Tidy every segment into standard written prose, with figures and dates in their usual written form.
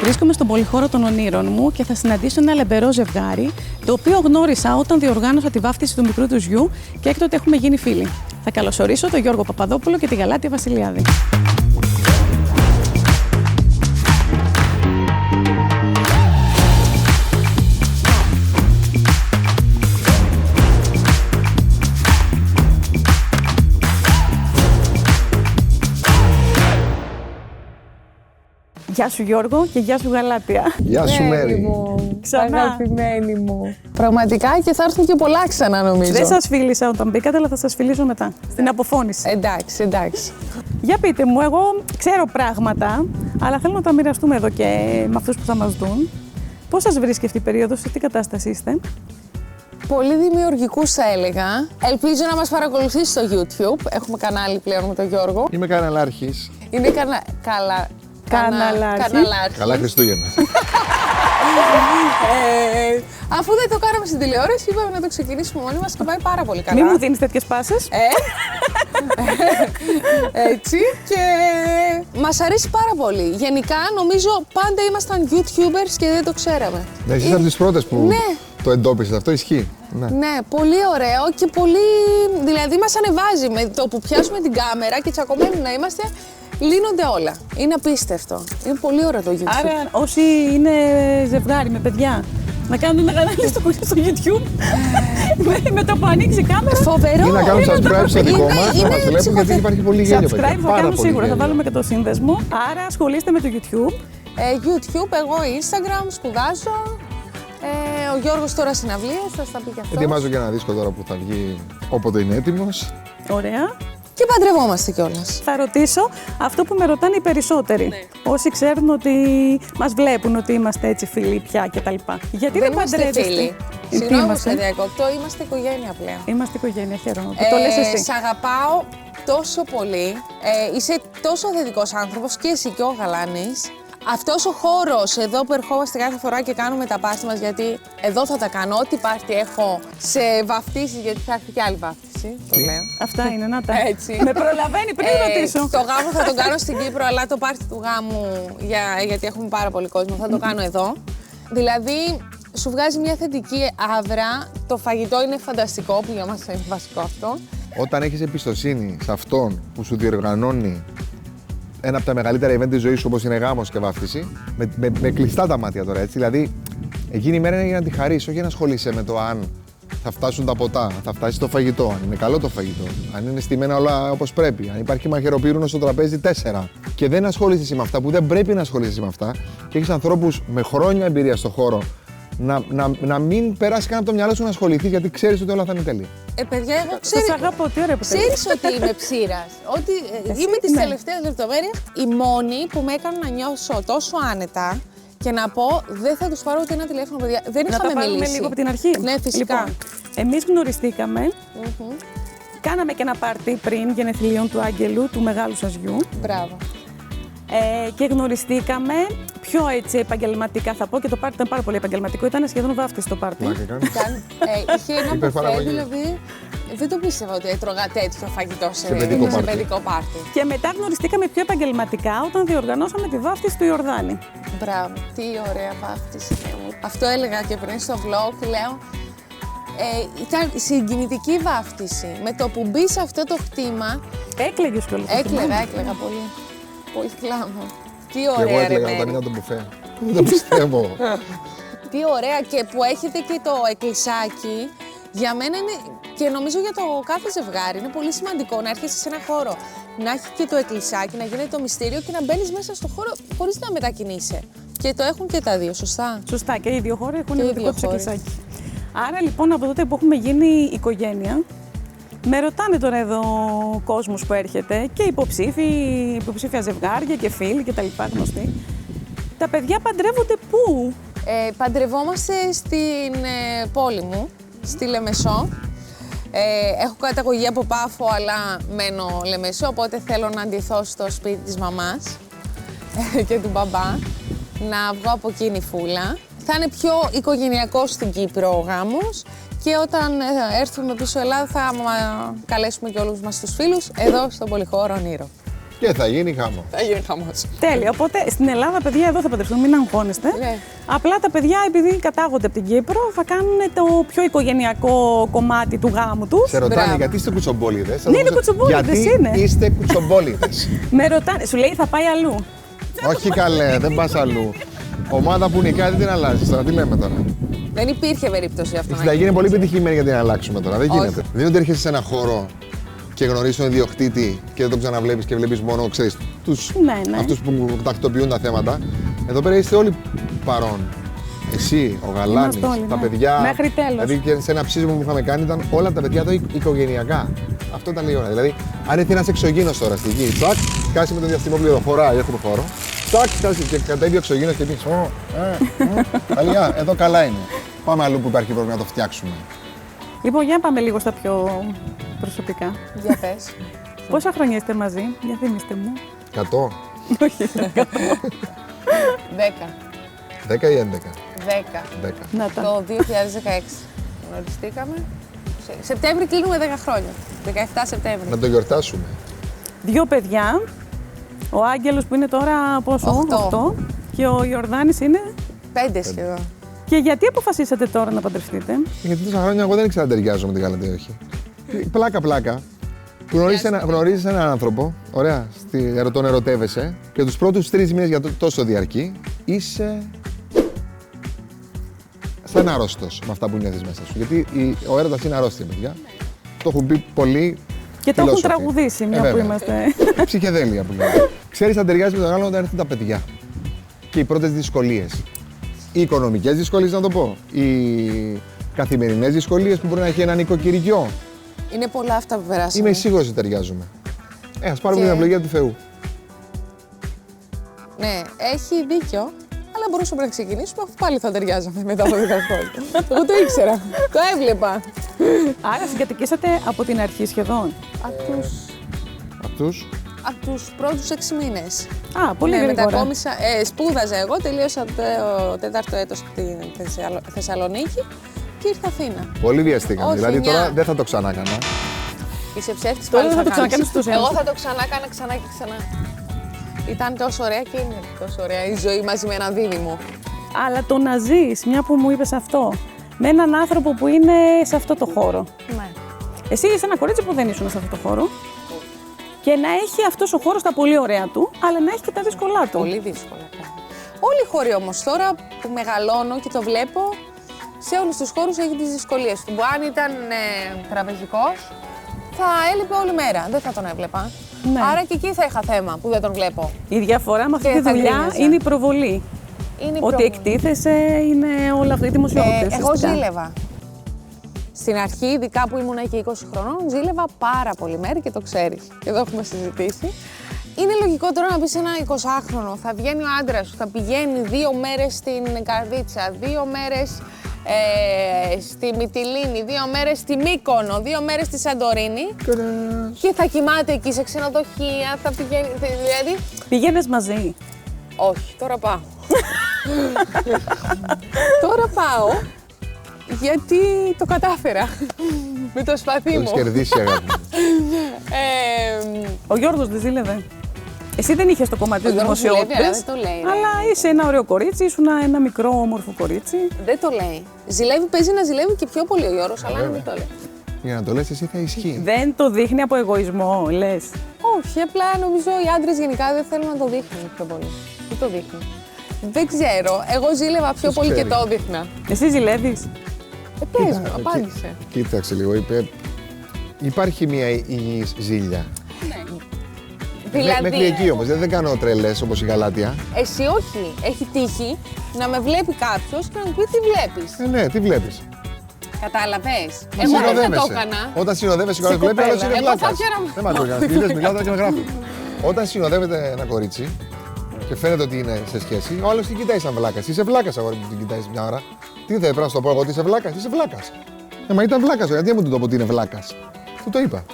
Βρίσκομαι στον πολυχώρο των ονείρων μου και θα συναντήσω ένα λεμπερό ζευγάρι, το οποίο γνώρισα όταν διοργάνωσα τη βάφτιση του μικρού του γιου και έκτοτε έχουμε γίνει φίλοι. Θα καλωσορίσω τον Γιώργο Παπαδόπουλο και τη Γαλάτια Βασιλιάδη. Γεια σου Γιώργο και γεια σου Γαλάτια. Γεια σου Μέρη. Ξανά. Αγαπημένη μου. Πραγματικά και θα έρθουν και πολλά ξανά νομίζω. Δεν σας φίλησα όταν μπήκατε, αλλά θα σας φιλήσω μετά, στην αποφώνηση. Εντάξει. Για πείτε μου, εγώ ξέρω πράγματα, αλλά θέλω να τα μοιραστούμε εδώ και με αυτούς που θα μας δουν. Πώς σας βρίσκει αυτή η περίοδος, σε τι κατάσταση είστε? Πολύ δημιουργικούς θα έλεγα. Ελπίζω να μας παρακολουθήσει στο YouTube. Έχουμε κανάλι πλέον με τον Γιώργο. Είμαι καναλάρχης. Είναι Καναλάρχης. Καλά Χριστούγεννα. Αφού δεν το κάναμε στην τηλεόραση, είπαμε να το ξεκινήσουμε μόνοι μας και πάει πάρα πολύ καλά. Μη μου δίνεις τέτοιες πάσες. Έτσι και μας αρέσει πάρα πολύ. Γενικά νομίζω πάντα ήμασταν YouTubers και δεν το ξέραμε. Ναι, εσύ από τις πρώτες που το εντόπισες, αυτό ισχύει. Ναι, πολύ ωραίο και πολύ. Δηλαδή μας ανεβάζει με το που πιάσουμε την κάμερα και τσακωμένοι να είμαστε. Λύνονται όλα. Είναι απίστευτο. Είναι πολύ ωραίο το YouTube. Άρα, όσοι είναι ζευγάρι με παιδιά, να κάνουν ένα κανάλι στο YouTube. Με το που ανοίξει η κάμερα. Φοβερό! Ή να κάνουν subscribe στο δικό μας, να μας βλέπουν γιατί υπάρχει πολύ γέλιο. Subscribe θα κάνουν σίγουρα, θα βάλουμε και το σύνδεσμο. Άρα ασχολείστε με το YouTube. YouTube, εγώ Instagram, σπουδάζω. Ο Γιώργος τώρα συναυλίες, θα στα πει και αυτό. Ετοιμάζω και ένα δίσκο τώρα που θα βγει όποτε είναι έτοιμος. Ωραία. Και παντρευόμαστε κιόλας. Θα ρωτήσω αυτό που με ρωτάνε οι περισσότεροι. Ναι. Όσοι ξέρουν ότι μας βλέπουν ότι είμαστε έτσι φίλοι πια κτλ. Γιατί δεν παντρεύεστε? Φίλοι. Συγγνώμη που σε διακόπτω, είμαστε οικογένεια πλέον. Είμαστε οικογένεια, χαίρομαι. Το λες εσύ. Σ' αγαπάω τόσο πολύ. Είσαι τόσο θετικός άνθρωπος και εσύ και ο Γαλάνης. Αυτός ο χώρος εδώ που ερχόμαστε κάθε φορά και κάνουμε τα πάρτι μας, γιατί εδώ θα τα κάνω, ό,τι πάρτι έχω σε βαφτίσεις, γιατί θα έρθει και άλλη βάφτιση, το λέω. Αυτά είναι, να τα. Έτσι. Με προλαβαίνει πριν ρωτήσω. Το γάμο θα τον κάνω στην Κύπρο, αλλά το πάρτι του γάμου, γιατί έχουμε πάρα πολύ κόσμο, θα το κάνω εδώ. Δηλαδή, σου βγάζει μια θετική άβρα, το φαγητό είναι φανταστικό, που για μας είναι βασικό αυτό. Όταν έχεις εμπιστοσύνη σε αυτόν που σου διοργανώνει ένα από τα μεγαλύτερα event της ζωής σου, όπως είναι γάμος και βάφτιση, με κλειστά τα μάτια τώρα, έτσι. Δηλαδή, εκείνη η μέρα είναι για να τη χαρίσεις, όχι για να ασχολείσαι με το αν θα φτάσουν τα ποτά, θα φτάσει το φαγητό, αν είναι καλό το φαγητό, αν είναι στημένα όλα όπως πρέπει, αν υπάρχει μαχαιροπύρουνο στο τραπέζι 4. Και δεν ασχολείσαι εσύ με αυτά που δεν πρέπει να ασχολείσαι με αυτά, και έχεις ανθρώπους με χρόνια εμπειρία στο χώρο να μην περάσει καν από το μυαλό σου να ασχοληθείς, γιατί ξέρεις ότι όλα θα είναι τέλεια. Παιδιά, εγώ Σας αγαπώ, τι ωραία που ξέρεις ότι είμαι ψήρας. Ότι είμαι τις τελευταίες λεπτομέρειες η μόνη που με έκανε να νιώσω τόσο άνετα και να πω δεν θα τους πάρω ούτε ένα τηλέφωνο, παιδιά. Δεν είχαμε μιλήσει. Να τα πάρουμε λίγο από την αρχή. Ναι, φυσικά. Λοιπόν, εμείς γνωριστήκαμε. Κάναμε και ένα πάρτι πριν γενεθλίων του Άγγελου, του μεγάλου σας γιου. Μπράβο. Και γνωριστήκαμε πιο έτσι επαγγελματικά, θα πω, και το πάρτι ήταν πάρα πολύ επαγγελματικό. Ήταν σχεδόν βάφτιση το πάρτι. Είχε ένα μπουφέ, δηλαδή δεν το πίστευα ότι έτρωγα τέτοιο φαγητό σε παιδικό πάρτι. Και μετά γνωριστήκαμε πιο επαγγελματικά όταν διοργανώσαμε τη βάφτιση του Ιορδάνη. Μπράβο, τι ωραία βάφτιση. Αυτό έλεγα και πριν στο vlog, λέω. Ήταν συγκινητική βάφτιση. Με το που μπει σε αυτό το χτήμα. Έκλαιγες κιόλας. Έκλαιγα πολύ. Πολύ κλάμα. Τι ωραία, και εγώ έκλαιγα όταν είδα το μπουφέ. Δεν το πιστεύω. Τι ωραία, και που έχετε και το εκκλησάκι. Για μένα είναι, και νομίζω για το κάθε ζευγάρι, είναι πολύ σημαντικό να έρχεσαι σε ένα χώρο, να έχει και το εκκλησάκι, να γίνεται το μυστήριο και να μπαίνεις μέσα στο χώρο χωρίς να μετακινείσαι. Και το έχουν και τα δύο, σωστά. Σωστά, και οι δύο χώροι έχουν το δικό τους εκκλησάκι. Άρα λοιπόν, από τότε που έχουμε γίνει οικογένεια, με ρωτάνε τώρα εδώ ο κόσμος που έρχεται και υποψήφια ζευγάρια και φίλοι και τα λοιπά γνωστοί. Τα παιδιά παντρεύονται πού? Παντρευόμαστε στην πόλη μου, στη Λεμεσό. Έχω καταγωγή από Πάφο, αλλά μένω Λεμεσό, οπότε θέλω να ντυθώ στο σπίτι της μαμάς και του μπαμπά, να βγω από εκείνη φούλα. Θα είναι πιο οικογενειακό στην Κύπρο ο γάμος και όταν έρθουμε πίσω Ελλάδα θα καλέσουμε και όλους μας τους φίλους εδώ στον πολυχώρο Ονείρο. Και θα γίνει χαμό. Θα γίνει χαμός. Τέλεια. Οπότε στην Ελλάδα, παιδιά, εδώ θα παντρευτούν, μην αγχώνεστε. Ναι. Απλά τα παιδιά, επειδή κατάγονται από την Κύπρο, θα κάνουν το πιο οικογενειακό κομμάτι του γάμου του. Σε ρωτάνε Μπράβο. γιατί είστε κουτσομπόλιδες. Ναι, είναι κουτσομπόλιδες, γιατί είναι. είστε κουτσομπόλιδες. Με ρωτάνε, σου λέει θα πάει αλλού. Όχι καλέ, δεν πας αλλού. Ομάδα που νικάει δεν την αλλάζεις τώρα, τι λέμε τώρα. Δεν υπήρχε περίπτωση αυτό. Η συνταγή είναι πολύ πετυχημένη για να την αλλάξουμε τώρα, δεν Όχι. γίνεται. Δεν είναι ότι έρχεσαι σε ένα χώρο και γνωρίζεις τον ιδιοκτήτη και δεν τον ξαναβλέπεις και βλέπεις μόνο, ξέρεις, Ναι. αυτούς που τακτοποιούν τα θέματα. Εδώ πέρα είστε όλοι παρόν. Εσύ, ο Γαλάνης, Είμαστε όλοι, τα ναι. παιδιά. Μέχρι τέλος. Δηλαδή και σε ένα ψήσιμο που είχαμε κάνει ήταν όλα τα παιδιά εδώ οικογενειακά. Αυτό ήταν λίγο. Δηλαδή, αν έρθει ένας εξωγήινος τώρα στη γη, τσακ, σκάσει με το διαστημόπλαιο, χωράει, έχουμε χώρο. Τσακ, σκάσει και κατέβει ο εξωγήινος και πει: Αλιά, εδώ καλά είναι. Πάμε αλλού που υπάρχει πρόβλημα να το φτιάξουμε. Λοιπόν, για να πάμε λίγο στα πιο προσωπικά. Για πες. Πόσα χρόνια είστε μαζί, για θυμίστε μου. 100, Όχι. 10. 10 ή 11. 10. 10. Να τα. Το 2016. Γνωριστήκαμε. Σεπτέμβρη κλείνουμε 10 χρόνια. 17 Σεπτέμβρη. Να το γιορτάσουμε. 2 παιδιά. Ο Άγγελος που είναι τώρα πόσο, 8. 8. Και ο Ιορδάνης είναι. 5 σχεδόν. Και γιατί αποφασίσατε τώρα να παντρευτείτε. Γιατί τόσα χρόνια εγώ δεν ήξερα αν ταιριάζω με την Γαλατεία, όχι. Πλάκα. Γνωρίζεις έναν άνθρωπο, ωραία, τον ερωτεύεσαι και τους πρώτους 3 μήνες για τόσο διαρκεί είσαι σαν άρρωστος με αυτά που νιώθεις μέσα σου. Γιατί ο έρωτας είναι αρρώστια, παιδιά. Το έχουν πει πολλοί. Και το έχουν φιλόσοφοι. τραγουδήσει, μια που Βέβαια. είμαστε. Η ψυχεδέλεια που λέμε. Ξέρεις αν ταιριάζει με τον άλλον όταν έρθουν τα παιδιά. Και οι πρώτες δυσκολίες. Οι οικονομικές δυσκολίες, να το πω. Οι καθημερινές δυσκολίες που μπορεί να έχει ένα νοικοκυριό. Είναι πολλά αυτά που περάσαμε. Είμαι σίγουρος ότι ταιριάζουμε. Ας πάρουμε Και- την ευλογία του Θεού. Ναι, έχει δίκιο. Αλλά μπορούσαμε να ξεκινήσουμε αφού πάλι θα ταιριάζαμε μετά από 10 χρόνια. Εγώ το ήξερα. Το έβλεπα. Άρα συγκατοικήσατε από την αρχή σχεδόν. Αυτούς. Από τους πρώτους 6 μήνες. Α, πολύ Ναι, γρήγορα. μετακόμισα, σπούδαζα εγώ, τελείωσα το 4ο έτος στη Θεσσαλονίκη και ήρθα Αθήνα. Πολύ βιαστήκαμε. Όχι, Δηλαδή εννιά. τώρα δεν θα το ξανά έκανα. Είσαι ψεύτης, Τώρα πάλι θα το κάνεις. ξανακάνεις στους Εγώ ένας. θα το ξανά έκανα ξανά και ξανά. Ήταν τόσο ωραία και είναι τόσο ωραία η ζωή μαζί με έναν δίδυμο. Αλλά το να ζεις, μια που μου είπες αυτό, με έναν άνθρωπο που είναι σε αυτό το χώρο. Ναι. Εσύ είσαι ένα κορίτσι που δεν ήσουν σε αυτό το χώρο. Και να έχει αυτός ο χώρος τα πολύ ωραία του, αλλά να έχει και τα δύσκολά του. Πολύ δύσκολα πράγματα. Όλοι οι χώροι όμως τώρα που μεγαλώνω και το βλέπω, σε όλους τους χώρους έχει τις δυσκολίες του. Που αν ήταν τραπεζικός, θα έλειπε όλη μέρα. Δεν θα τον έβλεπα. Ναι. Άρα και εκεί θα είχα θέμα που δεν τον βλέπω. Η διαφορά με αυτή Και τη θα δουλειά γκρίνιαζα. είναι η προβολή. Είναι η Ότι προβολή. εκτίθεσαι είναι όλα αυτή η δημοσιότητα. Εγώ ζήλευα. Στην αρχή, ειδικά που ήμουν και 20 χρονών, ζήλευα πάρα πολύ μέρη και το ξέρεις. Και εδώ έχουμε συζητήσει. Είναι λογικό τώρα να πεις ένα 20χρονο, θα βγαίνει ο άντρας σου, θα πηγαίνει 2 μέρες στην Καρδίτσα, 2 μέρες στη Μυτιλήνη, 2 μέρες στη Μύκονο, 2 μέρες στη Σαντορίνη και θα κοιμάται εκεί σε ξενοδοχεία, θα πηγαίνει, δηλαδή... Πήγαινες μαζί. Όχι, τώρα πάω. Τώρα πάω γιατί το κατάφερα με το σπαθί Το μου. έχεις κερδίσει, αγάπη μου. Ο Γιώργος δεν ζήλευε. Εσύ δεν είχες το κομμάτι της Γιώργος ζηλεύει, αλλά δημοσιότητας. δεν το λέει, ρε. Αλλά είσαι ένα ωραίο κορίτσι, ήσουν ένα μικρό όμορφο κορίτσι. Δεν το λέει. Ζηλεύει, παίζει να ζηλεύει και πιο πολύ ο Γιώργος, αλλά δεν το λέει. Για να το λες εσύ θα ισχύει. Δεν το δείχνει από εγωισμό, λες. Όχι, απλά νομίζω οι άντρες γενικά δεν θέλουν να το δείχνουν πιο πολύ. Δεν το δείχνουν. Δεν ξέρω. Εγώ ζήλευα πιο Ποιος πολύ και ξέρει. το δείχνα. Εσύ ζηλεύεις. Πες μου, απάντησε. Κοίταξε λίγο, υπάρχει μια υγιής ζήλια. Δηλαδή, Μέχρι εκεί όμως, δεν κάνω τρελές όπως η Γαλάτια. εσύ όχι. Έχει τύχει να με βλέπει κάποιος και να μου πει τι βλέπεις. Ναι, τι βλέπεις. Κατάλαβες. Εγώ δεν θα το έκανα. Όταν συνοδεύεσαι κάποιος βλέπει, άλλος είναι Εγώ θα βλάκας. πιάνα- Δεν μ' ακούει κανένας. Μιλάς, μιλάω τώρα και με γράφει. Όταν συνοδεύεται ένα κορίτσι και φαίνεται ότι είναι σε σχέση, ο άλλος την κοιτάει σαν βλάκας. Είσαι βλάκας, αγόρι μου, την κοιτάει μια ώρα. Τι δεν πρέπει να σου το πω εγώ ότι είσαι βλάκας. Είσαι βλάκας. Μα ήταν βλάκας, γιατί δεν μου του το πω ότι είναι βλάκας. Του το είπα.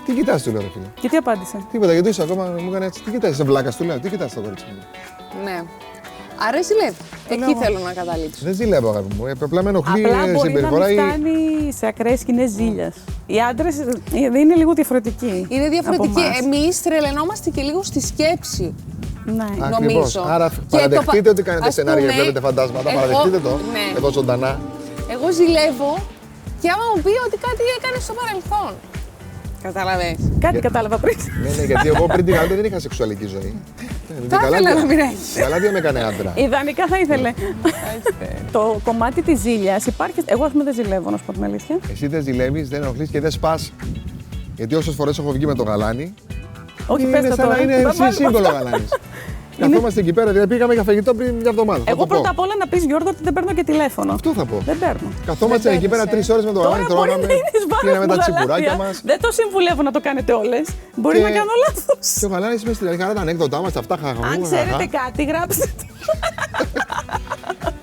Τι κοιτάς, του λέω, ρε φίλε. Και τι απάντησε. Τίποτα, γιατί είσαι ακόμα μου έκανε έτσι. Τι κοιτάς, είσαι βλάκας, του λέω. Τι κοιτάς το κορίτσι μου. Ναι. Άρα ζηλεύει. Εκεί θέλω να καταλήξω. Δεν ζηλεύω, αγάπη μου. Απλά με ενοχλεί Απλά μπορεί συμπεριφορά. να μην φτάνει σε ακραίες σκηνές ζήλιας. Οι άντρες είναι λίγο διαφορετικοί. Είναι διαφορετική. από εμάς. Εμείς τρελαινόμαστε και λίγο στη σκέψη. Ναι. Ακριβώς. Νομίζω. Άρα Και παραδεχτείτε το ότι κάνετε ας σενάρια και πούμε, βλέπετε φαντάσματα. εγώ- Παραδεχτείτε το. ναι. Εδώ ζωντανά. Εγώ ζηλεύω και άμα μου πει ότι κάτι έκανε στο παρελθόν. Καταλαβες. Κάτι κατάλαβα πριν. Ναι, γιατί εγώ πριν την Γαλάτια δεν είχα σεξουαλική ζωή. Θα ήθελα να μην έχεις. Η Γαλάτια με έκανε άντρα. Ιδανικά θα ήθελε. Το κομμάτι της ζήλιας υπάρχει. Εγώ, ας πούμε, δεν ζηλεύω, να σου πω την αλήθεια. Εσύ δεν ζηλεύεις, δεν ενοχλείς και δεν σπάς. Γιατί όσες φορές έχω βγει με το γαλάνι, Όχι, είναι πες το σαν να τώρα. είναι Θα εσύ βάλω σύμβολο αυτό. γαλάνης. Καθόμαστε εκεί πέρα, δηλαδή πήγαμε για φαγητό πριν μια εβδομάδα. θα Εγώ το πω. πρώτα απ' όλα να πεις, Γιώργο, ότι δεν παίρνω και τηλέφωνο. Αυτό θα πω. Δεν παίρνω. Καθόμαστε εκεί πέρα 3 ώρες με το γαλάνι, Τώρα μπορεί να τρώγαμε, είναι εις βάρος πίναμε μου τα τσιπουράκια γαλάζια. μας. Δεν το συμβουλεύω να το κάνετε όλες. Μπορεί Και- να κάνω λάθος. Και ο γαλάνης με στη χαρά τα ανέκδοτά μας, αυτά χαχαχού. Αν ξέρετε κάτι, γράψτε το.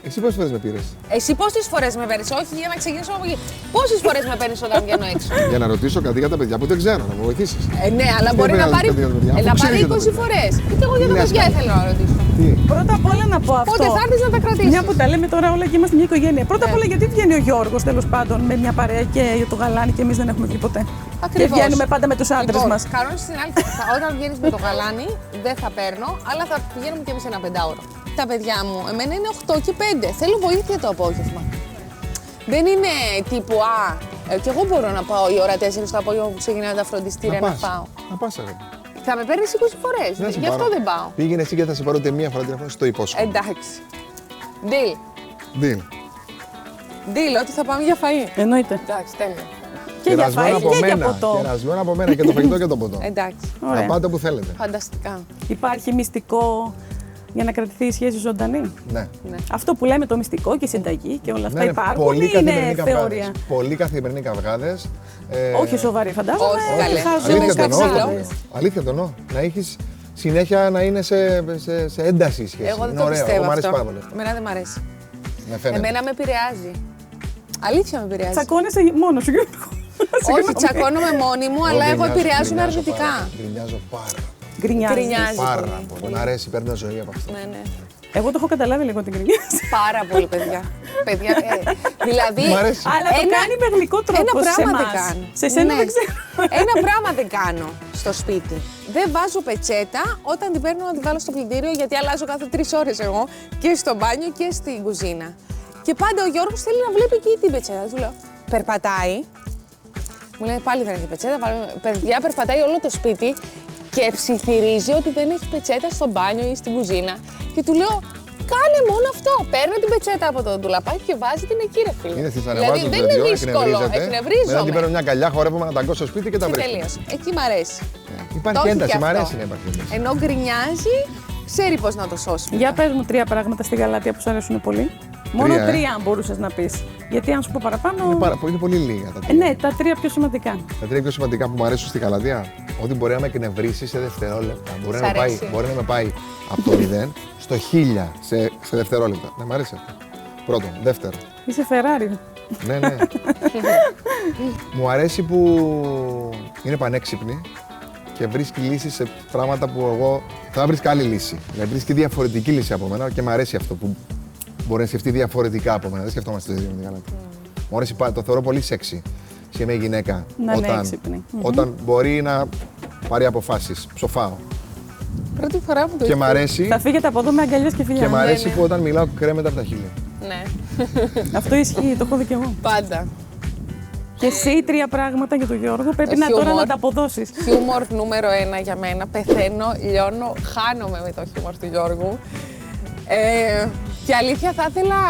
Εσύ πόσες φορές με πήρες? Εσύ πόσες φορές με παίρνεις, όχι για να ξεκινήσω από εκεί. Πόσες φορές με παίρνεις όταν βγαίνω έξω. Για να ρωτήσω κάτι για τα παιδιά που δεν ξέρω, να με βοηθήσεις. Ναι, αλλά Τι μπορεί να πρέπει να πάρει, δεις κάτι για τα παιδιά, αφού να πάρει ξέρεις για τα 20 παιδιά. φορές. Και εγώ για Τι τα λες, παιδιά καλά. ήθελα να ρωτήσω. Τι? Πρώτα απ' όλα να πω αυτό. Πότε θα έρθεις να τα κρατήσεις. Μια που τα λέμε τώρα όλα και είμαστε μια οικογένεια. Πρώτα απ' Ναι. όλα, γιατί βγαίνει ο Γιώργος τέλος πάντων με μια παρέα και για το γαλάνι και εμείς δεν έχουμε βγει ποτέ. Και Ακριβώς. βγαίνουμε πάντα με τους άντρες Λοιπόν, μας. κανόνες στην άλλη, όταν βγαίνεις με το γαλάνι, δεν θα παίρνω, αλλά θα πηγαίνουμε κι εμείς ένα 5ωρο. Τα παιδιά μου, εμένα είναι 8 και 5. Θέλω βοήθεια το απόγευμα. Δεν είναι τύπου, κι εγώ μπορώ να πάω η ώρα 4 το απόγευμα που ξεκινάνε τα φροντιστήρια να φάω. Να πας, αγάπη. Θα με παίρνεις 20 φορές. Δεν θα σε Γι' αυτό πάρω. δεν πάω. Πήγαινε εσύ και θα σε πάρω ούτε μία φορά τηλέφωνο, στο υπόσχομαι. Εντάξει. Deal. Deal. Deal, ότι θα πάμε για φαΐ. Εννοείται. Εντάξει, τέλεια. Και για Κερασμένο φαΐ από και για μένα. ποτό. Κερασμένο από μένα και το φαγητό και το ποτό. Εντάξει. Να Ωραία. πάτε όπου θέλετε. Φανταστικά. Υπάρχει μυστικό για να κρατηθεί η σχέση ζωντανή. Ναι. Ναι. Αυτό που λέμε το μυστικό και η συνταγή και όλα αυτά Ναι, ναι, υπάρχουν πολλοί ή καθημερινοί είναι καυγάδες. θεωρία. Πολλοί καθημερινοί καυγάδες. Όχι σοβαρή, φαντάζομαι. Όχι, καλέ. χάζω Αλήθεια το κάποιες εννοώ. ώρες. Αλήθεια το εννοώ. Να έχεις συνέχεια να είναι σε ένταση η σχέση. Εγώ δεν Είναι το ωραίο. πιστεύω Μου αρέσει αυτό. πάρα πολύ. Εμένα δεν μ' αρέσει. Με φαίνεται. Εμένα με επηρεάζει. Αλήθεια με επηρεάζει. Τσακώνεσαι μόνος σου, Γιώργο. Όχι, τσακώνομαι μόνη μου, αλλά εγώ επηρεάζομαι γκρινιάζω αρνητικά. πάρα, γκρινιάζω πάρα. Γκρινιάζεις. Γκρινιάζει. Πάρα πολύ, πολύ. πολύ. Μ' αρέσει, παίρνω ζωή από αυτό. Ναι, ναι. Εγώ το έχω καταλάβει λίγο την γκρινιάζ. Πάρα πολύ, παιδιά. Παιδιά, δηλαδή. Μ' αρέσει. Αλλά το κάνει με γλυκό τρόπο Ένα σε πράγμα δεν εμάς. κάνω. Σε σένα Ναι. δεν ξέρω. Ένα πράγμα δεν κάνω στο σπίτι. Δεν βάζω πετσέτα όταν την παίρνω να την βάλω στο πλυντήριο, γιατί αλλάζω κάθε 3 ώρες εγώ και στο μπάνιο και στην κουζίνα. Και πάντα ο Γιώργος θέλει να βλέπει εκεί την πετσέτα. Του λέω, περπατάει. Μου λέει πάλι δεν έχει πετσέτα. Παιδιά, περπατάει όλο το σπίτι και ψιθυρίζει ότι δεν έχει πετσέτα στο μπάνιο ή στην κουζίνα. Και του λέω, κάνε μόνο αυτό. Παίρνω την πετσέτα από το ντουλαπάκι και βάζει την εκεί, ρε φίλε. Είναι στις Δηλαδή ανεβάζω το δεν είναι παιδιό, δύσκολο. Μετά την Εκνευρίζομαι. παίρνω μια αγκαλιά, χορεύουμε να ταγκώ στο σπίτι και τα Και βρίσκω. τελείωσε. Εκεί μ' αρέσει. Το Υπάρχει έχει ένταση, και μ' αυτό. αρέσει να υπάρχει ένταση. Ενώ γκρινιάζει, ξέρει πώς να το σώσει. Για πες μου 3 πράγματα στη Γαλάτια που σου αρέσουν πολύ. Μόνο 3 αν μπορούσες να πεις. Γιατί αν σου πω παραπάνω. Είναι πολύ λίγα τα τρία. Ναι, τα 3 πιο σημαντικά. Τα τρία πιο σημαντικά που μου αρέσουν στη Γαλατεία, ότι μπορεί να με εκνευρίσει σε δευτερόλεπτα. Μπορεί Σ' να, αρέσει. μπορεί να με πάει από το 0 στο 1000 σε δευτερόλεπτα. Ναι, μ' αρέσει αυτό. Πρώτον. Δεύτερο. Είσαι Ferrari. Ναι, ναι. Μου αρέσει που είναι πανέξυπνη και βρίσκει λύσεις σε πράγματα που εγώ θα βρίσκω άλλη λύση. Δηλαδή βρίσκει διαφορετική λύση από μένα και μου αρέσει αυτό που μπορεί να σκεφτεί διαφορετικά από μένα. Δεν σκεφτόμαστε το ίδιο με τη Γαλατεία. Μου αρέσει, το θεωρώ πολύ σεξι σε μια γυναίκα Να είναι έξυπνη. όταν μπορεί να πάρει αποφάσεις. Ψοφάω. Πρώτη φορά που το Και μ' αρέσει, Θα φύγετε από εδώ με αγκαλιές και φιλιά. και μ' αρέσει ναι. που όταν μιλάω κρέμεται από τα χείλη. Ναι, Αυτό ισχύει, το έχω δει κι εγώ. πάντα. Και εσύ 3 πράγματα για τον Γιώργο πρέπει Το να τώρα χιούμορ. να τα αποδώσεις. Χιούμορ νούμερο 1 για μένα. Πεθαίνω, λιώνω, χάνομαι με το χιούμορ του Γιώργου. Και αλήθεια θα ήθελα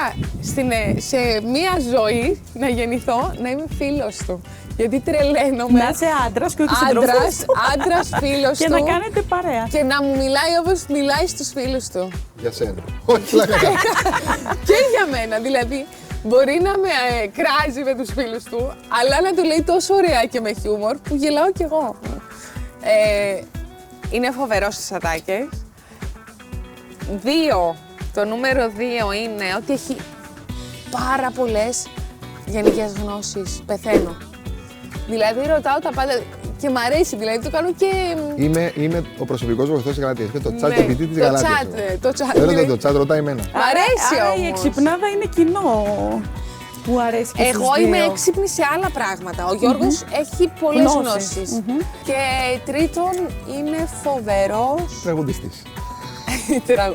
σε μία ζωή να γεννηθώ να είμαι φίλος του. Γιατί τρελαίνομαι. Να είσαι άντρας και όχι συντροφός του. Άντρας φίλος Και του. να κάνετε παρέα. Και να μου μιλάει όπως μιλάει στους φίλους του. Για σένα. Όχι, πλάκα. Και για μένα, δηλαδή. Μπορεί να με κράζει με τους φίλους του, αλλά να του λέει τόσο ωραία και με χιούμορ που γελάω κι εγώ. Είναι φοβερός στις ατάκες. 2. Το νούμερο 2 είναι ότι έχει πάρα πολλές γενικές γνώσεις. Πεθαίνω. Δηλαδή ρωτάω τα πάντα Και μ' αρέσει, δηλαδή το κάνω και. Είμαι ο προσωπικός βοηθός της Γαλατείας και το chat GPT της Γαλατείας. Το chat. Δεν το chat, ρωτάει εμένα. Μ' αρέσει άρα όμως. η εξυπνάδα είναι κοινό που αρέσει και στους Εγώ δύο. είμαι έξυπνη σε άλλα πράγματα. Ο Γιώργος έχει πολλές γνώσεις. Και τρίτον, είναι φοβερός. Τραγουδιστής.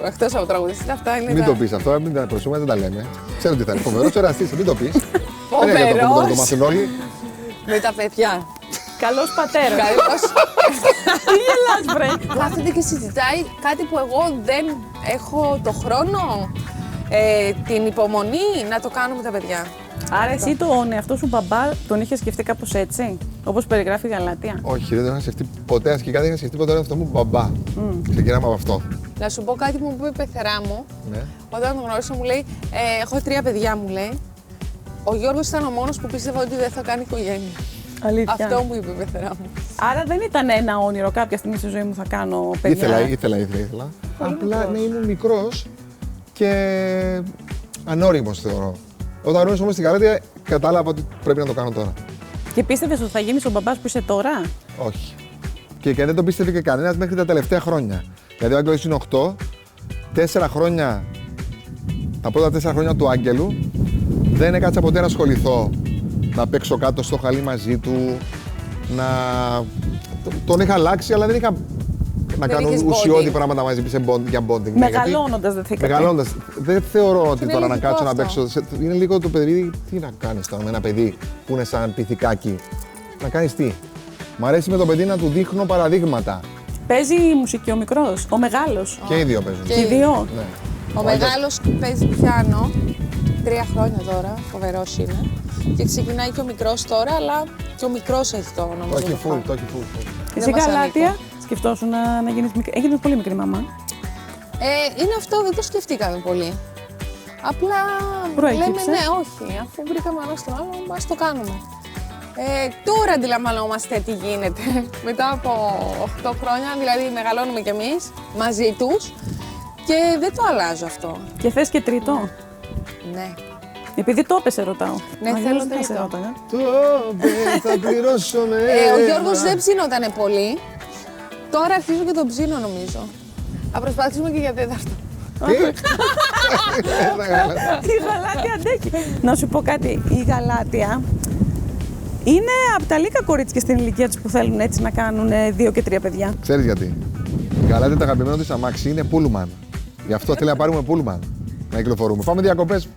Εκτός από τραγουδιστή, αυτά είναι. Μην το πεις αυτό, μην τα προσούμε, δεν τα λέμε. Ξέρω τι θα είναι. Φοβερός εραστής, μην το πεις. Φοβερός. Δεν το μάθουν όλοι. Με τα παιδιά. Καλός πατέρας. Καλώς. Τι γελάς, βρε. Κάθεται και συζητάει κάτι που εγώ δεν έχω το χρόνο, την υπομονή να το κάνω με τα παιδιά. Άρα εσύ τον εαυτό σου μπαμπά τον είχε σκεφτεί κάπως έτσι, όπως περιγράφει η Γαλάτεια. Όχι, δεν το είχα σκεφτεί ποτέ. Αρχικά δεν είχα σκεφτεί ποτέ αυτό μου μπαμπά. Ξεκινάμε από αυτό. Να σου πω κάτι που μου είπε η πεθερά μου. Ναι. Όταν τον γνώρισα, μου λέει: έχω 3 παιδιά, μου λέει. Ο Γιώργος ήταν ο μόνος που πίστευα ότι δεν θα κάνει οικογένεια. Αλήθεια. Αυτό μου είπε η πεθερά μου. Άρα δεν ήταν ένα όνειρο κάποια στιγμή στη ζωή μου θα κάνω παιδιά. Ήθελα. Απλά ναι, ήμουν μικρός και ανώριμος θεωρώ. Όταν γνώρισα όμως στην Γαλάτεια, κατάλαβα ότι πρέπει να το κάνω τώρα. Και πίστευες ότι θα γίνεις ο μπαμπάς που είσαι τώρα. Όχι. Και δεν το πίστευε και κανένας μέχρι τα τελευταία χρόνια. Δηλαδή ο Άγγελος είναι 8, 4 χρόνια, τα πρώτα 4 χρόνια του Άγγελου, δεν έκατσα ποτέ να ασχοληθώ, να παίξω κάτω στο χαλί μαζί του, να... Τον είχα αλλάξει, αλλά δεν είχα να κάνω ουσιώδη πράγματα μαζί για bonding. Μεγαλώνοντας δεν θα είχατε. Μεγαλώνοντας, δεν θεωρώ ότι Είναι τώρα να λογικό κάτσω να αυτό. παίξω. Είναι λίγο το παιδί, τι να κάνεις τώρα με ένα παιδί που είναι σαν πυθικάκι. Να κάνεις τι. Μ' αρέσει με το παιδί να του δείχνω παραδείγματα. Παίζει μουσική ο μικρός, ο μεγάλος. Και οι δύο παίζουν. Και οι δύο. Ναι. Ο μεγάλος παίζει πιάνο 3 χρόνια τώρα, φοβερός είναι. Και ξεκινάει και ο μικρός τώρα, αλλά και ο μικρός έχει το όνομα. Το έχει full, το έχει full. Εσύ μας Γαλάτεια, ανήκω. σκεφτόσουν να γίνεις μικρή. Έγινες πολύ μικρή μαμά. Είναι αυτό, δεν το σκεφτήκαμε πολύ. Απλά Προέκυψε. λέμε ναι, όχι, αφού βρήκαμε ένα στον άλλο, ας το κάνουμε. Τώρα αντιλαμβανόμαστε τι γίνεται. Μετά από 8 χρόνια, δηλαδή μεγαλώνουμε κι εμείς μαζί τους και δεν το αλλάζω αυτό. Και θες και τρίτο. Ναι. Επειδή το έπεσε, ρωτάω. Ναι, Αλλιώς θέλω δεν θα σε τρίτο. ρώταγα. Θα πληρώσω με. Ο Γιώργος δεν ψήνοτανε πολύ. Τώρα αρχίζω και τον ψήνω νομίζω. Θα προσπαθήσουμε και για τέταρτο. Η Γαλάτεια αντέχει. Να σου πω κάτι. Η Γαλάτεια είναι από τα λίγα κορίτσια στην ηλικία της που θέλουν έτσι να κάνουν 2 και 3 παιδιά. Ξέρεις γιατί. Η Γαλάτεια το αγαπημένο της αμάξι είναι πούλμαν. Γι' αυτό θέλει να πάρουμε πούλμαν. Να κυκλοφορούμε. Πάμε διακοπές.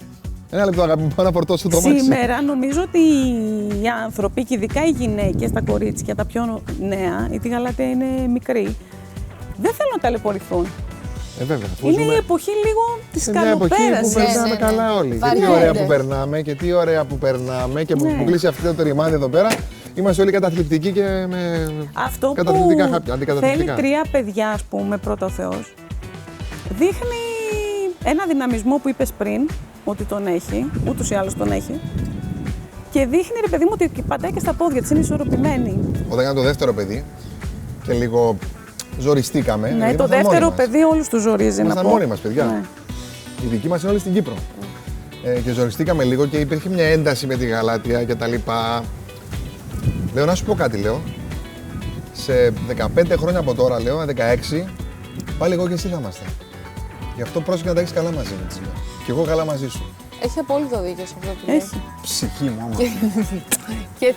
Ένα λεπτό αγάπη μου, πάω να φορτώσω το αμάξι. Σήμερα νομίζω ότι οι άνθρωποι και ειδικά οι γυναίκες, τα κορίτσια, τα πιο νέα, γιατί η Γαλάτεια είναι μικρή, δεν θέλουν να ταλαιπωρηθούν. Βέβαια. αφού Είναι ζούμε η εποχή λίγο της σε μια εποχή που καλοπέρασης. περνάμε ναι. καλά όλοι. Και τι Βαριούνται. ωραία που περνάμε και τι ωραία που περνάμε και Ναι. που κλείσει αυτό το ρημάδι εδώ πέρα. Είμαστε όλοι καταθλιπτικοί και με Αυτό καταθλιπτικά που χάπια, αντικαταθλιπτικά. θέλει 3 παιδιά, ας πούμε, πρώτα ο Θεός, δείχνει ένα δυναμισμό που είπες πριν, ότι τον έχει, ούτως ή άλλως τον έχει, και δείχνει, ρε παιδί μου, ότι πατάει και στα πόδια της, είναι ισορροπημένη. Όταν έκανα το δεύτερο παιδί και λίγο ζοριστήκαμε. Ναι, ήμασταν το μόνοι δεύτερο μας. παιδί όλους τους ζορίζει, να Ήμασταν πω. μόνοι μας, παιδιά. Ναι. Οι δικοί μας είναι όλοι στην Κύπρο. Και ζοριστήκαμε λίγο και υπήρχε μια ένταση με τη Γαλάτεια και τα λοιπά. Λέω να σου πω κάτι, λέω. Σε 15 χρόνια από τώρα, λέω, 16, πάλι εγώ και εσύ θα είμαστε. Γι' αυτό πρόσεχε να τα έχεις καλά μαζί μου, της λέω. Και εγώ καλά μαζί σου. Έχει απόλυτο δίκιο σε αυτό που λέει. Έχει. Ψυχή μου, άμα. Και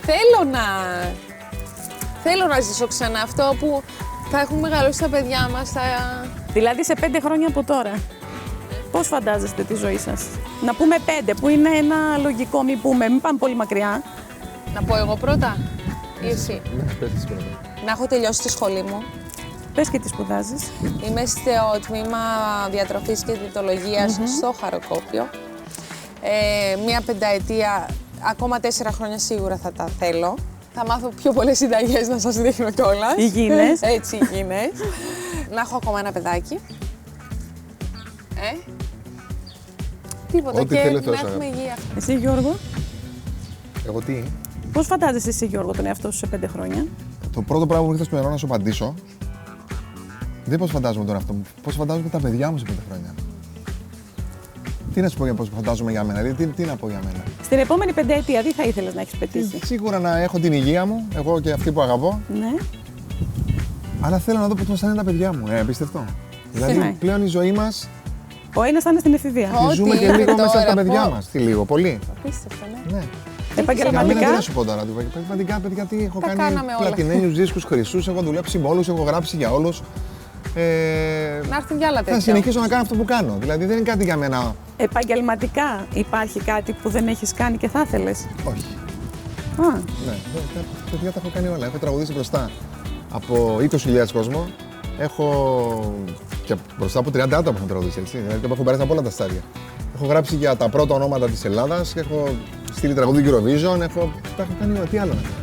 θέλω να ζήσω ξανά αυτό που θα έχουν μεγαλώσει τα παιδιά μας. Δηλαδή σε 5 χρόνια από τώρα, πώς φαντάζεστε τη ζωή σας? Να πούμε 5, που είναι ένα λογικό, μην πάμε πολύ μακριά. Να πω εγώ πρώτα ή εσύ. Ναι, πες τις πρώτα. Να έχω τελειώσει τη σχολή μου. Πες και τι σπουδάζεις. Είμαι στο τμήμα διατροφής και διαιτολογίας στο Χαροκόπιο. Μία 5ετία, ακόμα 4 χρόνια σίγουρα θα τα θέλω. Θα μάθω πιο πολλές συνταγές να σας δείχνω κιόλας. Υγιεινές. Έτσι, υγιεινές. Να έχω ακόμα ένα παιδάκι. Τίποτα Ό,τι και θέλει να Θεός, έχουμε αγάπη. υγεία. Εσύ Γιώργο, Εγώ τι. πώς φαντάζεσαι εσύ Γιώργο τον εαυτό σου σε 5 χρόνια? Το πρώτο πράγμα που μου ήρθε στο μυαλό να σου απαντήσω. Δεν πώς φαντάζομαι τον εαυτό μου. Πώς φαντάζομαι τα παιδιά μου σε 5 χρόνια. Τι να σου πω για πώς φαντάζομαι για μένα, δηλαδή, τι να πω για μένα. Στην επόμενη πενταετία, τι θα ήθελες να έχεις πετύχει? Σίγουρα να έχω την υγεία μου, εγώ και αυτή που αγαπώ. Ναι. Αλλά θέλω να δω πώς θα είναι τα παιδιά μου. Απίστευτο. Δηλαδή, Ναι. πλέον η ζωή μας Ο ένας θα είναι στην εφηβεία. Ό,τι ζούμε και είναι λίγο μέσα τώρα, στα παιδιά πω. μας. Τι λίγο, πολύ. Απίστευτο, ναι. Ναι. Επαγγελματικά. Τι να σου πω τώρα, επαγγελματικά παιδιά, τι έχω Τα κάνει κάναμε όλα. πλατινένιους δίσκους χρυσούς, έχω δουλέψει με όλους, έχω γράψει για όλους. Να έρθουν κι άλλα τέτοια. Θα συνεχίσω να κάνω αυτό που κάνω. Δηλαδή δεν είναι κάτι για μένα. Επαγγελματικά υπάρχει κάτι που δεν έχεις κάνει και θα ήθελες? Όχι. Α, Ναι, παιδιά τα έχω κάνει όλα. Έχω τραγουδήσει μπροστά από 20.000 κόσμο. Έχω και μπροστά από 30 άτομα έχω τραγουδήσει, έτσι. Δηλαδή έχω περάσει από όλα τα στάδια. Έχω γράψει για τα πρώτα ονόματα της Ελλάδας, έχω στείλει τραγούδι Eurovision, τα έχω κάνει όλα. Τι άλλο να κάνω.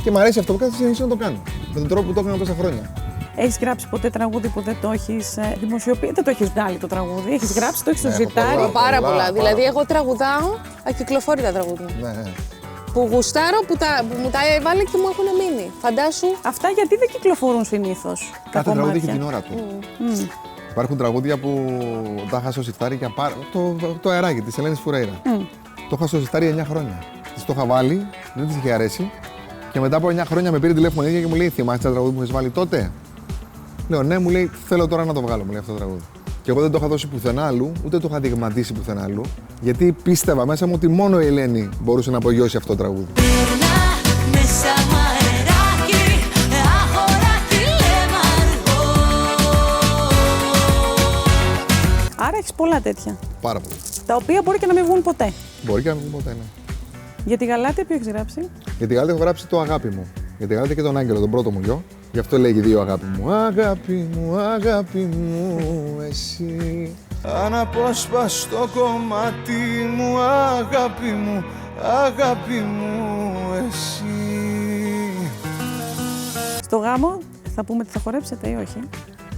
Και μου αρέσει αυτό που κάνω, θα συνεχίσω να το κάνω. Με τον τρόπο που το έκανα τόσα χρόνια. έχεις γράψει ποτέ τραγούδι που δεν το έχεις δημοσιοποιήσει? Δεν το έχεις βγάλει το τραγούδι. Έχεις γράψει, το έχεις Ναι, έχω ζητάρει. πολλά. Πάρα πολλά. Πολλά. Δηλαδή, εγώ τραγουδάω ακυκλοφόρητα τραγούδια. Ναι, ναι. Που γουστάρω, που μου τα έβαλε και μου έχουν μείνει. Φαντάσου. Αυτά γιατί δεν κυκλοφορούν συνήθως τα Κάθε τραγούδι έχει κομμάτια? την ώρα του. Υπάρχουν τραγούδια που τα είχα στο σιφτάρι για το αεράκι της Ελένης Φουρέιρα. Το είχα στο σιφτάρι 9 χρόνια. Της το είχα βάλει, δεν της είχε αρέσει. Και μετά από 9 χρόνια με πήρε τηλέφωνο η ίδια και μου λέει: θυμάσαι τα τραγούδια που έχεις βάλει τότε? Λέω: ναι, μου λέει: θέλω τώρα να το βγάλω, μου λέει αυτό το τραγούδι. Και εγώ δεν το είχα δώσει πουθενά αλλού, ούτε το είχα δειγματίσει πουθενά αλλού, γιατί πίστευα μέσα μου ότι μόνο η Ελένη μπορούσε να απογειώσει αυτό το τραγούδι. Άρα έχεις πολλά τέτοια. Πάρα πολύ. Τα οποία μπορεί και να μην βγουν ποτέ. Μπορεί και να μην πει ποτέ, ναι. Για τη Γαλάτια ποιο έχεις γράψει? Για τη Γαλάτια έχω γράψει το αγάπη μου. Για τη Γαλάτια και τον Άγγελο, τον πρώτο μου γιο. Γι' αυτό λέγει δύο αγάπη μου. Αγάπη μου, εσύ. Αναπόσπαστο κομμάτι μου, αγάπη μου, εσύ. Στο γάμο θα πούμε τι θα χορέψετε ή όχι?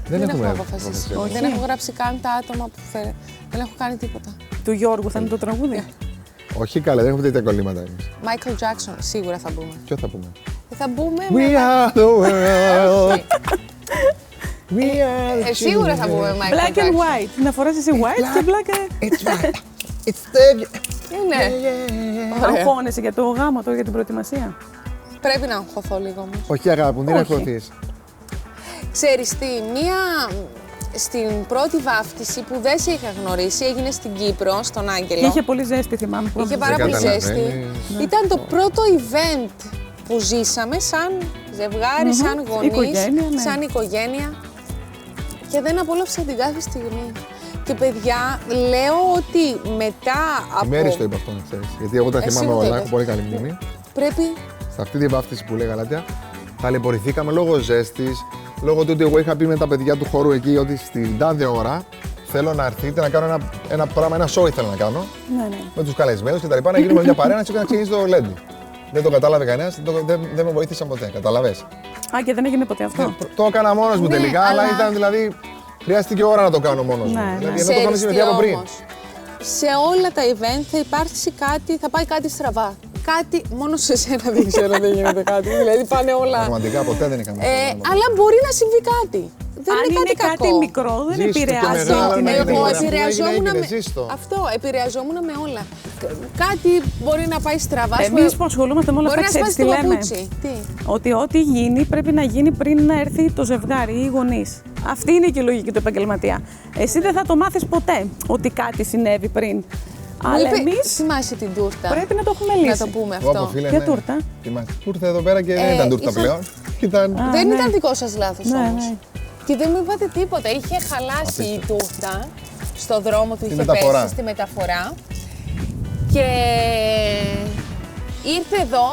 Δεν έχω έχουμε αποφασίσει. αποφασίσει. Δεν έχω γράψει καν τα άτομα που θέλω. Δεν έχω κάνει τίποτα. Του Γιώργου θα είναι το τραγούδι? Όχι καλά, δεν έχουμε τέτοια κολλήματα εμείς. Michael Jackson, σίγουρα θα μπούμε. Ποιο θα πούμε? Θα μπούμε We are the world. We are the σίγουρα θα μπούμε Michael Black and Jackson. white. Να φοράς εσύ white και black. It's right. It's the... Ναι, ωραία. Αγχώνεσαι για το γάμο τώρα, για την προετοιμασία? Πρέπει να αγχωθώ λίγο όμως. Όχι αγάπη μου, δεν Όχι. έχω οθείς. Ξέρεις τι, στην πρώτη βάφτιση που δεν σε είχα γνωρίσει, έγινε στην Κύπρο, στον Άγγελο. Και είχε πολύ ζέστη, θυμάμαι. που Είχε έβγαζε. πάρα πολύ καταλαβαίνεις. ζέστη. Ήταν το πρώτο event που ζήσαμε σαν ζευγάρι, σαν γονείς, Οικογένεια, ναι. σαν οικογένεια. Και δεν απόλαυσα την κάθε στιγμή. Και παιδιά, λέω ότι μετά Η από... Μέρης το είπε αυτό, να ξέρεις. Γιατί εγώ τα Εσύ θυμάμαι μου το όλα, είπες. έχω πολύ καλή μνήμη. Πρέπει... Σε αυτή τη βάφτιση που λέει Γαλάτια, ταλαιπωρηθήκαμε λόγω ζέστης, λόγω του ότι εγώ είχα πει με τα παιδιά του χώρου εκεί ότι στην τάδε ώρα θέλω να έρθετε να κάνω ένα πράγμα, ένα show ήθελα να κάνω Ναι, ναι. με τους καλεσμένους και τα λοιπά, να γίνουμε μια παρέα και να ξεκινήσει το Λέντι. Δεν το κατάλαβε κανένας, δεν με βοήθησαν ποτέ, καταλαβες. Α, και δεν έγινε ποτέ αυτό. Το έκανα μόνος μου Ναι, τελικά, αλλά αλλά- ήταν δηλαδή. Χρειάστηκε ώρα να το κάνω μόνος Ναι, μου. ναι. Δηλαδή, ενώ το κάνω Ξέρεις τι συμμετέχει από πριν. όμως, σε όλα τα event θα υπάρξει κάτι, θα πάει κάτι στραβά. Κάτι, μόνο σε σένα δεν ξέρω αν δεν γίνεται κάτι. Δηλαδή πάνε όλα. Πραγματικά ποτέ δεν έκανα αυτό. Αλλά μπορεί να συμβεί κάτι. Δεν Αν είναι κάτι κακό. μικρό, δεν Ζήστε και επηρεάζει μεγάλα, την ναι, εμπειρία. Εγώ ναι, ναι. επηρεαζόμουν έγινε, με... ζήστο. Αυτό, επηρεαζόμουν με όλα. Κάτι μπορεί να πάει στραβά. Εμείς που ασχολούμαστε με όλα Μπορεί αυτά, να ξέρεις σπάσει τι το λέμε? παπούτσι. Τι. Ότι ό,τι γίνει πρέπει να γίνει πριν να έρθει το ζευγάρι ή οι γονείς. Αυτή είναι και η λογική του επαγγελματία. Εσύ δεν θα το μάθεις ποτέ ότι κάτι συνέβη πριν. Αλλά εμείς Θυμάσαι την τούρτα. πρέπει να το έχουμε λύσει. Να το πούμε Εγώ από αυτό. φίλε, Ποια ναι. τούρτα? Θυμάστε, τούρτα εδώ πέρα και δεν ήταν τούρτα είχα- πλέον. Ήταν. Δεν ναι. ήταν δικό σας λάθος Ναι, όμως. ναι. Και δεν μου είπατε τίποτα. Είχε χαλάσει η τούρτα στο δρόμο του, είχε μεταφορά. πέσει στη μεταφορά. Και ήρθε εδώ,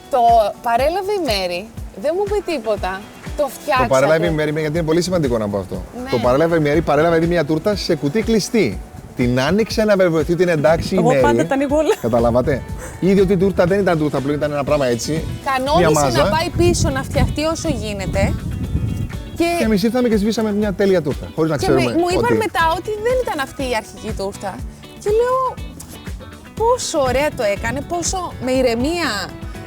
το παρέλαβε η Μέρη. Δεν μου είπε τίποτα. Το φτιάξατε. Το παρέλαβε η Μέρη, γιατί είναι πολύ σημαντικό να πω αυτό. Ναι. Το παρέλαβε η Μέρη, παρέλαβε μια τούρτα σε κουτί κλειστή. Την άνοιξε να βεβαιωθεί ότι είναι εντάξει η Εγώ Μέρη. πάντα τα ανοίγω όλα. Καταλάβατε. Είδε ότι η τούρτα δεν ήταν τούρτα πλέον, ήταν ένα πράγμα έτσι. Μια Κανόνισε μάζα. να πάει πίσω να φτιαχτεί όσο γίνεται. Και εμείς ήρθαμε και σβήσαμε μια τέλεια τούρτα. Χωρίς να Και ξέρουμε. μου είπαν ότι... μετά ότι δεν ήταν αυτή η αρχική τούρτα. Και λέω, πόσο ωραία το έκανε, πόσο με ηρεμία.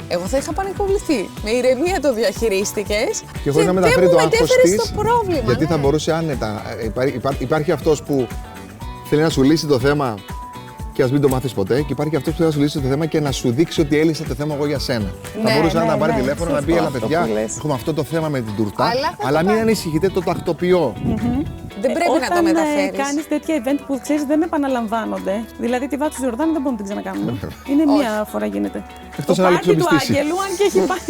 Εγώ θα είχα πανικοβληθεί. Με ηρεμία το διαχειρίστηκες. Και χωρίς να μεταφέρει δεν το μου άγχος μετέφερες της, το πρόβλημα. γιατί ναι. θα μπορούσε άνετα. Υπάρχει αυτός που θέλει να σου λύσει το θέμα και ας μην το μάθεις ποτέ. Και υπάρχει και αυτός που θέλει να σου λύσει το θέμα και να σου δείξει ότι έλυσε το θέμα εγώ για σένα. Θα μπορούσε να πάρει τηλέφωνο να πει: Έλα, παιδιά, έχουμε αυτό το θέμα με την τουρτά. Αλλά μην ανησυχείτε, το τακτοποιώ. Δεν πρέπει να το μεταφέρεις. Όταν κάνεις τέτοια event που ξέρεις δεν επαναλαμβάνονται, δηλαδή τη βάση του Ιορδάνη δεν μπορούμε να την ξανακάνουμε. Είναι μία φορά γίνεται. Εκτός Το αν πάρτι του αλεξιοπιστήσει. Άγγελου, αν και έχει πάει.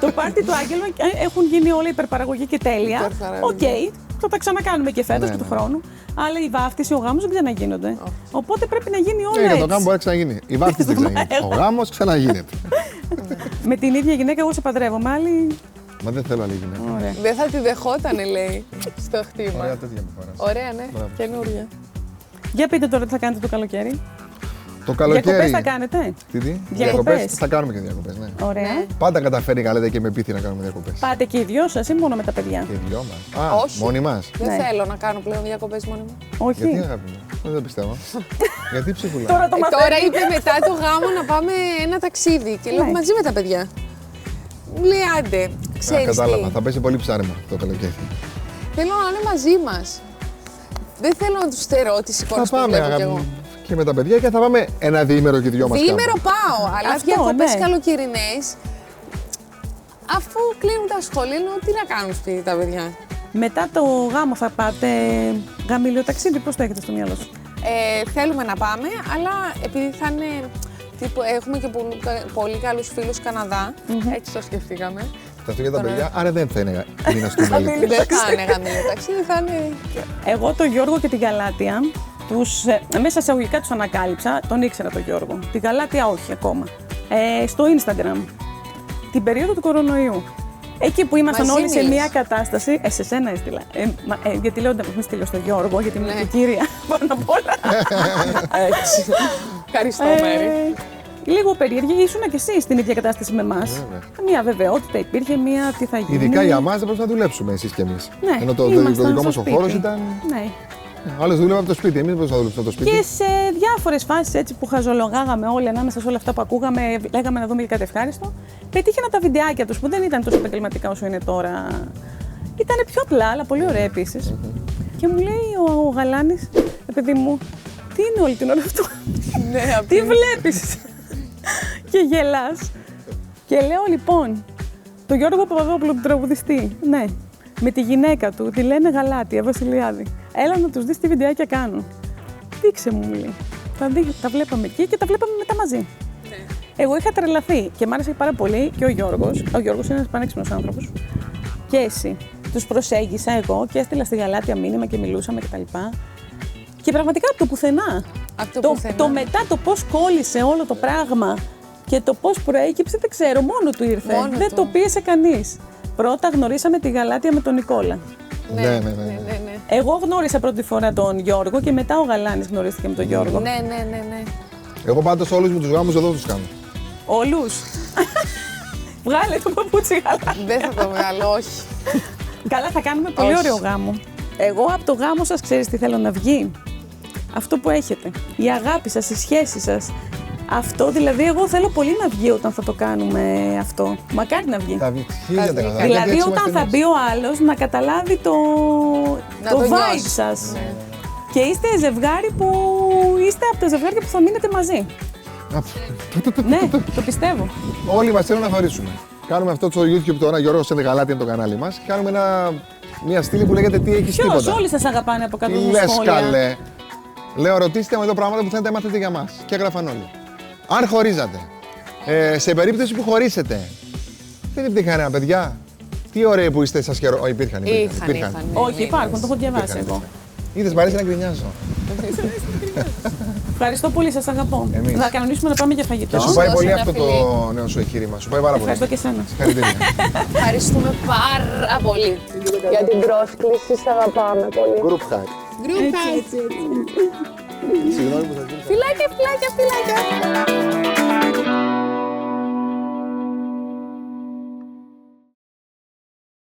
Το πάρτι του Άγγελου έχουν γίνει όλα υπερπαραγωγή και τέλεια. Οκ, θα τα ξανακάνουμε και φέτος και του χρόνου. Αλλά η βάφτιση, ο γάμος δεν ξαναγίνονται. Οπότε πρέπει να γίνει όλο Για έτσι. το γάμο μπορεί να ξαναγίνει. Η βάφτιση δεν ξαναγίνει. Ο γάμος ξαναγίνεται. Με την ίδια γυναίκα εγώ σε παντρεύομαι, άλλη. Μα δεν θέλω άλλη γυναίκα. Ωραία. Δεν θα τη δεχότανε, λέει, στο χτύπημα. Ωραία τέτοια μου φοράς. Ωραία, ναι. Καινούργια. Για πείτε τώρα τι θα κάνετε το καλοκαίρι. Το καλοκαίρι. Διακοπές θα κάνετε. Τι? Διακοπές. Θα κάνουμε και διακοπές, ναι. Ωραία. Πάντα καταφέρει καλά και με πείθει να κάνουμε διακοπές. Πάτε και οι δυο σας ή μόνο με τα παιδιά. Και οι δυο μας. Α, Όχι. μόνοι μας. Δεν Ναι. θέλω να κάνω πλέον διακοπές μόνη μου. Όχι. Γιατί αγάπη μου, δεν το πιστεύω. Γιατί ψυχουλά. Τώρα το Τώρα μαθαίνω. είπε μετά το γάμο να πάμε ένα ταξίδι και λέω Ναι. μαζί με τα παιδιά. Μου λέει άντε, ξέρεις Κατάλαβα, τι, θα πέσει πολύ ψάρεμα το καλοκαίρι. θέλω να είναι μαζί μας. Δεν θέλω να τους στερώ τις Θα εικόνες που πάμε βλέπω κι αγάπη εγώ. μου, και με τα παιδιά και θα πάμε ένα διήμερο και δυο μας. Διήμερο πάω, αλλά Αυτό, διακοπές ναι. καλοκαιρινές, αφού κλείνουν τα σχολεία, λέω τι να κάνουν σπίτι τα παιδιά. Μετά το γάμο θα πάτε γαμήλιο ταξίδι, πώς το έχετε στο μυαλό σου. Θέλουμε να πάμε, αλλά επειδή θα είναι, τύπου, έχουμε και πολύ καλούς φίλους Καναδά, έτσι το σκεφτήκαμε. Θα αυτό για τα παιδιά, άρα δεν θα είναι μήνα του μέλη. Δεν θα είναι γαμήλιο ταξίδι, θα είναι... Εγώ τον Γιώργο και τη Γαλάτια, μέσα σε αγωγικά τους ανακάλυψα, τον ήξερα τον Γιώργο. Τη Γαλάτια όχι ακόμα. Στο Instagram, την περίοδο του κορονοϊού. Εκεί που ήμασταν Μαζί όλοι σε μίλες. μια κατάσταση, σε σένα έστειλα. Γιατί λέω να μην στείλω στον Γιώργο, γιατί είμαι Ναι. και κύρια πάνω απ' όλα. Έτσι. Ευχαριστώ, Μέρη. Λίγο περίεργη, ήσουν και εσύ στην ίδια κατάσταση με εμά. Βέβαια. Μια βεβαιότητα υπήρχε, μια τι θα γίνει. Ειδικά για μας δεν μπορούσαμε να δουλέψουμε εσείς κι εμείς. Ναι, Ενώ το ήμασταν δικό στο μας ο σπίτι. χώρος ήταν. Ναι. Άλλος δούλευε από το σπίτι, εμείς δεν μπορούσαμε να δουλέψουμε από το σπίτι. Και σε διάφορες φάσεις έτσι που χαζολογάγαμε όλοι ανάμεσα σε όλα αυτά που ακούγαμε, λέγαμε να δούμε και κάτι ευχάριστο. Πετύχαινα τα βιντεάκια τους που δεν ήταν τόσο επαγγελματικά όσο είναι τώρα. Ήταν πιο απλά, αλλά πολύ ωραία επίσης. Και μου λέει ο Γαλάνης, παιδί μου, τι είναι όλη την ώρα αυτό. Ναι, Τι βλέπεις. Και γελάς. Και λέω λοιπόν, το Γιώργο Παπαδόπουλο, τον τραγουδιστή, ναι, με τη γυναίκα του, τη λένε Γαλάτια, Βασιλιάδη. Έλα να τους δεις τι βιντεάκια κάνουν. Δείξε μου, λέει. Τα βλέπαμε εκεί και τα βλέπαμε μετά μαζί. Ναι. Εγώ είχα τρελαθεί και μ' άρεσε πάρα πολύ και ο Γιώργος. Ο Γιώργος είναι ένας πανέξυπνος άνθρωπος. Και εσύ. Τους προσέγγισα εγώ και έστειλα στη Γαλάτια μήνυμα και μιλούσαμε κτλ. Και πραγματικά από το πουθενά. Από το πουθενά. Το μετά, το πώς κόλλησε όλο το πράγμα και το πώς προέκυψε, δεν ξέρω, μόνο του ήρθε. Μόνο δεν του. το πίεσε κανείς. Πρώτα γνωρίσαμε τη Γαλάτια με τον Νικόλα. Ναι. Εγώ γνώρισα πρώτη φορά τον Γιώργο και μετά ο Γαλάνης γνωρίστηκε με τον Γιώργο. Ναι. Εγώ πάντως όλους μου τους γάμους εδώ τους κάνω. Όλους. Βγάλε το παπούτσι Γαλάνη. Δεν θα το βγάλω, όχι. Καλά, θα κάνουμε πολύ Όχι. ωραίο γάμο. Εγώ από το γάμο σας ξέρεις τι θέλω να βγει. Αυτό που έχετε. Η αγάπη σας, η σχέση σας. Αυτό δηλαδή εγώ θέλω πολύ να βγει όταν θα το κάνουμε αυτό. Μακάρι να βγει. Τα χίλια τα καλά. Δηλαδή όταν θα μπει ο άλλος να καταλάβει Να το το vibe νιώσει. σας. Ναι. Και είστε ζευγάρι που είστε από τα ζευγάρια που θα μείνετε μαζί. Ναι, το πιστεύω. Όλοι μας θέλουν να χωρίσουμε. Κάνουμε αυτό στο YouTube τώρα, Γιώργος Σέντε Γαλάτι είναι το κανάλι μας. Κάνουμε μια στήλη που λέγεται Τι έχεις Ποιος, τίποτα. όλοι σας αγαπάνε από κάτω Τι από λες σχόλια. καλέ. Λέω ρωτήστε με εδώ πράγματα που θέλετε να μάθετε για μας. Και έγραφαν όλοι. Αν χωρίζατε, σε περίπτωση που χωρίσετε, δεν υπήρχαν κανένα παιδιά. Τι ωραίοι που είστε σας χαιρό. Υπήρχαν. Είχαν. Όχι, υπάρχουν, το έχω διαβάσει εγώ. Είδες, μ' αρέσει να γκρινιάζω. Ευχαριστώ πολύ, σας αγαπώ. Εμείς. Θα κανονίσουμε να πάμε για φαγητό. Και σου πάει δώσε πολύ ένα αυτό φιλί. το νέο σου εγχείρημα. Σου πάει πάρα πολύ. Ευχαριστώ και εσένα. Συγχαρητήρια. Ευχαριστούμε πάρα πολύ για την πρόσκληση. Σ' αγαπάμε πολύ. Group hack. Group Συγγνώμη που θα γίνει. Φιλάκια.